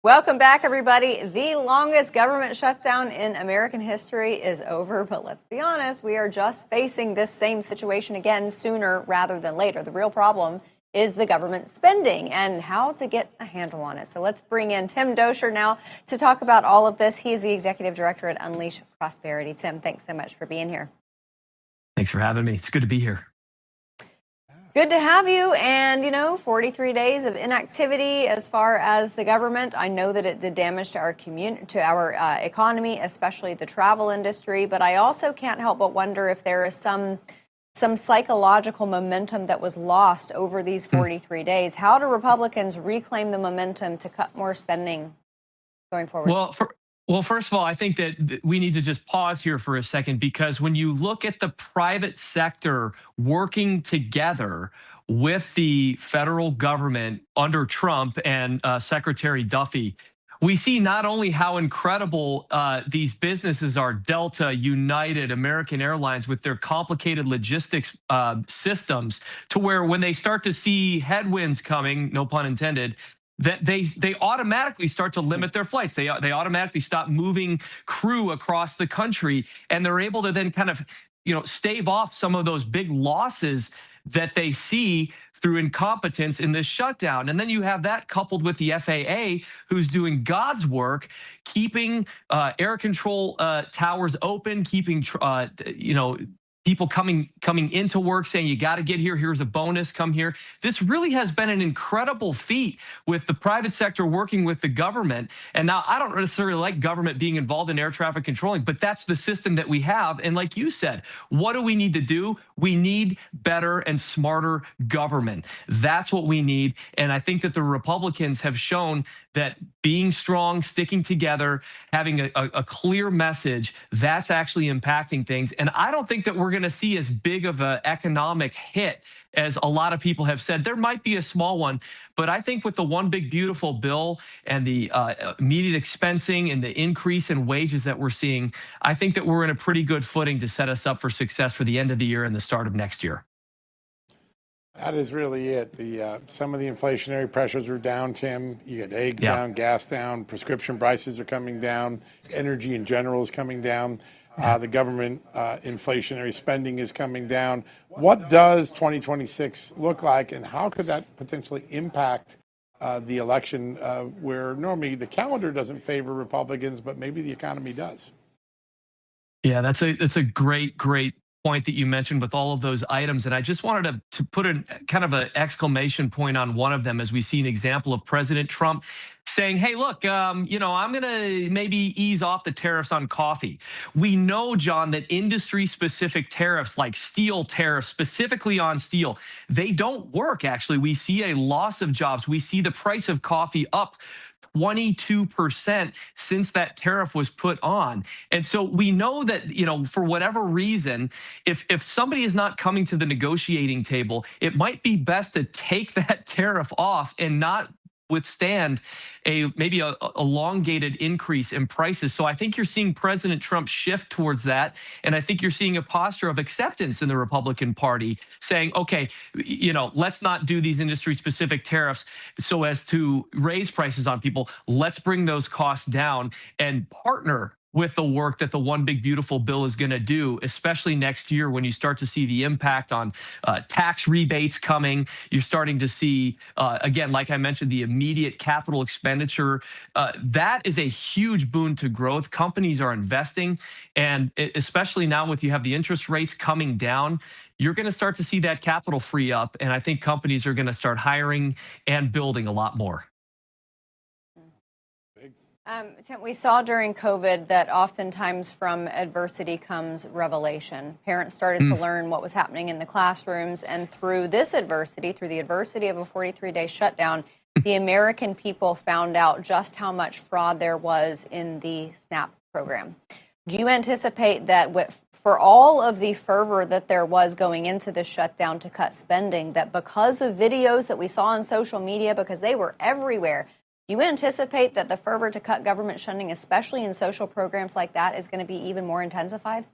Welcome back, everybody. The longest government shutdown in American history is over, but let's be honest, we are just facing this same situation again sooner rather than later. The real problem is the government spending and how to get a handle on it. So let's bring in Tim Dozier now to talk about all of this. He is the executive director at Unleash Prosperity. Tim, thanks so much for being here. Thanks for having me. It's good to be here. Good to have you. And, 43 days of inactivity as far as the government. I know that it did damage to our economy, especially the travel industry. But I also can't help but wonder if there is some psychological momentum that was lost over these 43 days. How do Republicans reclaim the momentum to cut more spending going forward? Well, first of all, I think that we need to just pause here for a second, because when you look at the private sector working together with the federal government under Trump and Secretary Duffy, we see not only how incredible these businesses are, Delta, United, American Airlines, with their complicated logistics systems, to where when they start to see headwinds coming, no pun intended, that they automatically start to limit their flights. They automatically stop moving crew across the country, and they're able to then kind of stave off some of those big losses that they see through incompetence in this shutdown. And then you have that coupled with the FAA, who's doing God's work, keeping air control towers open, keeping people coming into work saying, you got to get here, here's a bonus, come here. This really has been an incredible feat with the private sector working with the government. And now I don't necessarily like government being involved in air traffic controlling, but that's the system that we have. And like you said, what do we need to do? We need better and smarter government. That's what we need. And I think that the Republicans have shown that being strong, sticking together, having a clear message, that's actually impacting things. And I don't think that we're going to see as big of an economic hit as a lot of people have said. There might be a small one, but I think with the one big beautiful bill and the immediate expensing and the increase in wages that we're seeing, I think that we're in a pretty good footing to set us up for success for the end of the year and the start of next year. That is really it. Some of the inflationary pressures are down, Tim. You get eggs down, gas down, prescription prices are coming down, energy in general is coming down. The government inflationary spending is coming down. What does 2026 look like, and how could that potentially impact the election, where normally the calendar doesn't favor Republicans, but maybe the economy does? Yeah, that's a great point that you mentioned with all of those items. And I just wanted to put a kind of an exclamation point on one of them, as we see an example of President Trump saying, hey, look, I'm going to maybe ease off the tariffs on coffee. We know, John, that industry-specific tariffs, like steel tariffs, specifically on steel, they don't work, actually. We see a loss of jobs. We see the price of coffee up 22% since that tariff was put on. And so we know that, for whatever reason, if somebody is not coming to the negotiating table, it might be best to take that tariff off and not withstand maybe a elongated increase in prices. So I think you're seeing President Trump shift towards that. And I think you're seeing a posture of acceptance in the Republican Party saying, okay, let's not do these industry specific tariffs so as to raise prices on people. Let's bring those costs down and partner with the work that the one big beautiful bill is going to do, especially next year when you start to see the impact on tax rebates coming. You're starting to see, again, like I mentioned, the immediate capital expenditure. That is a huge boon to growth. Companies are investing, and especially now with you have the interest rates coming down, you're going to start to see that capital free up. And I think companies are going to start hiring and building a lot more. Tim, we saw during COVID that oftentimes from adversity comes revelation. Parents started to learn what was happening in the classrooms, and through this adversity, through the adversity of a 43-day shutdown, the American people found out just how much fraud there was in the SNAP program. Do you anticipate that for all of the fervor that there was going into this shutdown to cut spending, that because of videos that we saw on social media, because they were everywhere, do you anticipate that the fervor to cut government funding, especially in social programs like that, is going to be even more intensified?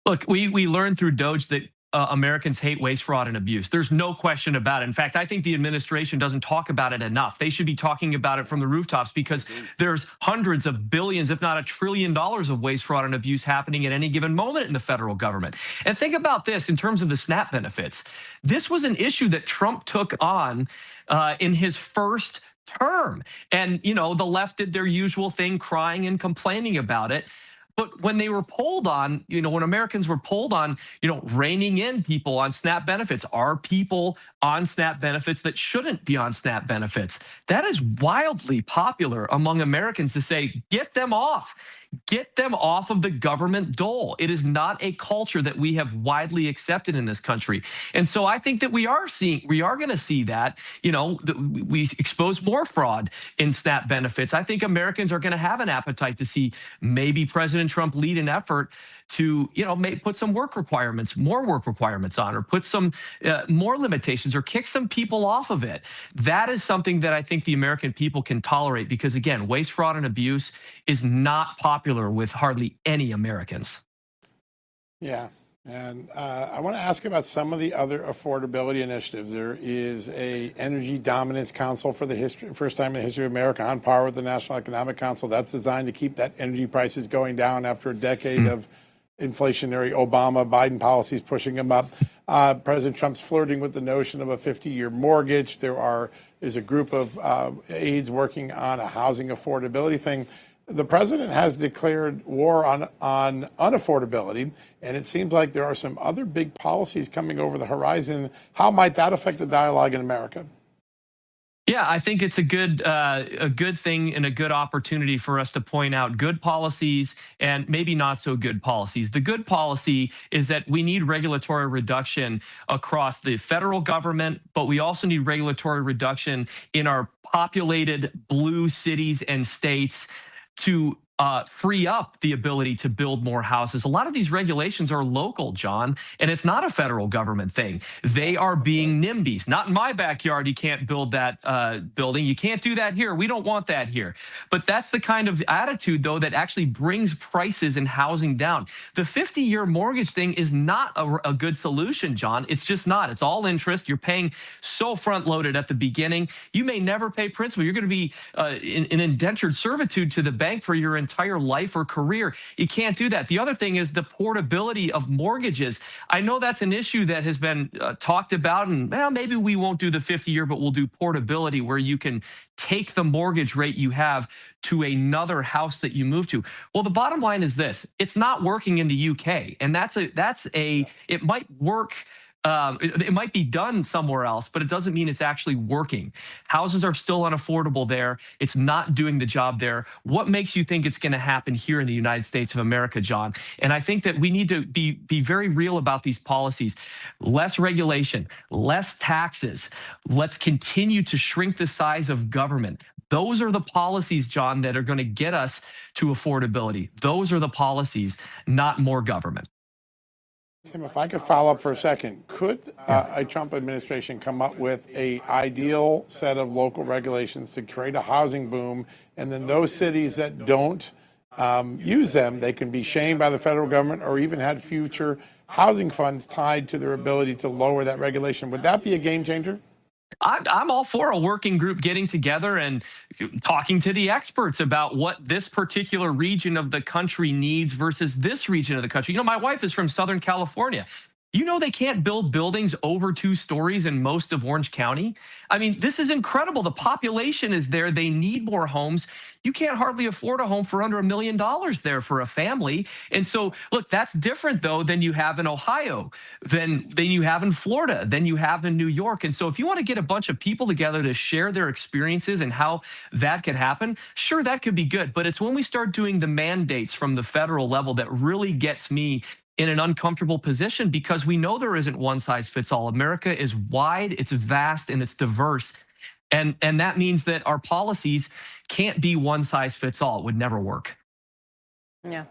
Look, we learned through DOJ that Americans hate waste, fraud, and abuse. There's no question about it. In fact, I think the administration doesn't talk about it enough. They should be talking about it from the rooftops because there's hundreds of billions, if not $1 trillion of waste, fraud, and abuse happening at any given moment in the federal government. And think about this in terms of the SNAP benefits. This was an issue that Trump took on in his first term. And, you know, the left did their usual thing, crying and complaining about it. But when they were polled on, you know, when Americans were polled on, you know, reining in people on SNAP benefits, are people on SNAP benefits that shouldn't be on SNAP benefits? That is wildly popular among Americans to say, get them off. Get them off of the government dole. It is not a culture that we have widely accepted in this country. And so I think that we are going to see that, you know, we expose more fraud in SNAP benefits. I think Americans are going to have an appetite to see maybe President Trump lead an effort to, you know, put some more work requirements on, or put some more limitations, or kick some people off of it. That is something that I think the American people can tolerate because, again, waste, fraud, and abuse is not popular with hardly any Americans. Yeah. And I want to ask about some of the other affordability initiatives. There is a Energy Dominance Council for the first time in the history of America, on par with the National Economic Council. That's designed to keep that energy prices going down after a decade of inflationary Obama-Biden policies pushing them up. President Trump's flirting with the notion of a 50-year mortgage. There's a group of aides working on a housing affordability thing. The president has declared war on unaffordability, and it seems like there are some other big policies coming over the horizon. How might that affect the dialogue in America? Yeah, I think it's a good thing and a good opportunity for us to point out good policies and maybe not so good policies. The good policy is that we need regulatory reduction across the federal government, but we also need regulatory reduction in our populated blue cities and states to free up the ability to build more houses. A lot of these regulations are local, John, and it's not a federal government thing. They are being NIMBYs. Not in my backyard, you can't build that building. You can't do that here. We don't want that here. But that's the kind of attitude, though, that actually brings prices in housing down. The 50-year mortgage thing is not a good solution, John. It's just not. It's all interest. You're paying so front-loaded at the beginning. You may never pay principal. You're going to be in indentured servitude to the bank for your entire life or career. You can't do that. The other thing is the portability of mortgages. I know that's an issue that has been talked about, and well, maybe we won't do the 50-year, but we'll do portability where you can take the mortgage rate you have to another house that you move to. Well, the bottom line is this: it's not working in the UK, and it might work. It might be done somewhere else, but it doesn't mean it's actually working. Houses are still unaffordable there. It's not doing the job there. What makes you think it's going to happen here in the United States of America, John? And I think that we need to be very real about these policies. Less regulation, less taxes. Let's continue to shrink the size of government. Those are the policies, John, that are going to get us to affordability. Those are the policies, not more government. Tim, if I could follow up for a second, could a Trump administration come up with an ideal set of local regulations to create a housing boom, and then those cities that don't use them, they can be shamed by the federal government or even had future housing funds tied to their ability to lower that regulation? Would that be a game changer? I'm all for a working group getting together and talking to the experts about what this particular region of the country needs versus this region of the country. You know, my wife is from Southern California. You know, they can't build buildings over 2 stories in most of Orange County. I mean, this is incredible. The population is there. They need more homes. You can't hardly afford a home for under $1 million there for a family. And so, look, that's different, though, than you have in Ohio, than you have in Florida, than you have in New York. And so if you want to get a bunch of people together to share their experiences and how that could happen, sure, that could be good. But it's when we start doing the mandates from the federal level that really gets me in an uncomfortable position, because we know there isn't one size fits all. America is wide, it's vast, and it's diverse. And that means that our policies can't be one size fits all. It would never work. Yeah.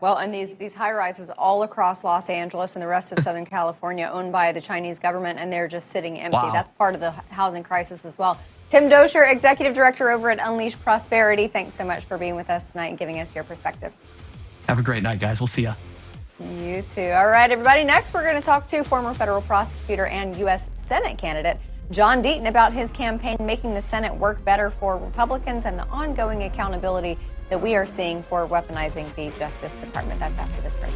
Well, and these high rises all across Los Angeles and the rest of Southern California owned by the Chinese government, and they're just sitting empty. Wow. That's part of the housing crisis as well. Tim Dozier, Executive Director over at Unleash Prosperity, thanks so much for being with us tonight and giving us your perspective. Have a great night, guys. We'll see ya. You too. All right, everybody. Next, we're going to talk to former federal prosecutor and U.S. Senate candidate John Deaton about his campaign making the Senate work better for Republicans and the ongoing accountability that we are seeing for weaponizing the Justice Department. That's after this break.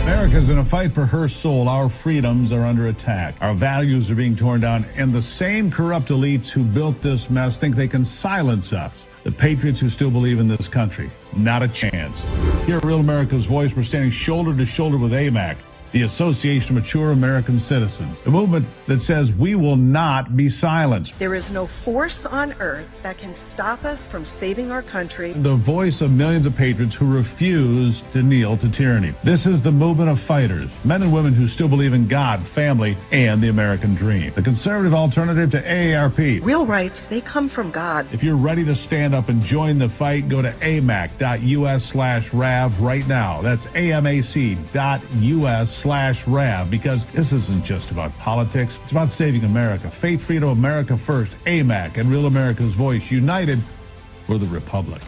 America's in a fight for her soul. Our freedoms are under attack. Our values are being torn down. And the same corrupt elites who built this mess think they can silence us. The patriots who still believe in this country. Not a chance. Here at Real America's Voice, we're standing shoulder to shoulder with AMAC, the Association of Mature American Citizens, a movement that says we will not be silenced. There is no force on earth that can stop us from saving our country. The voice of millions of patriots who refuse to kneel to tyranny. This is the movement of fighters, men and women who still believe in God, family, and the American dream. The conservative alternative to AARP. Real rights, they come from God. If you're ready to stand up and join the fight, go to amac.us/RAV right now. That's amac.us/RAV, because this isn't just about politics. It's about saving America. Faith, freedom, America first. AMAC and Real America's Voice, united for the Republic.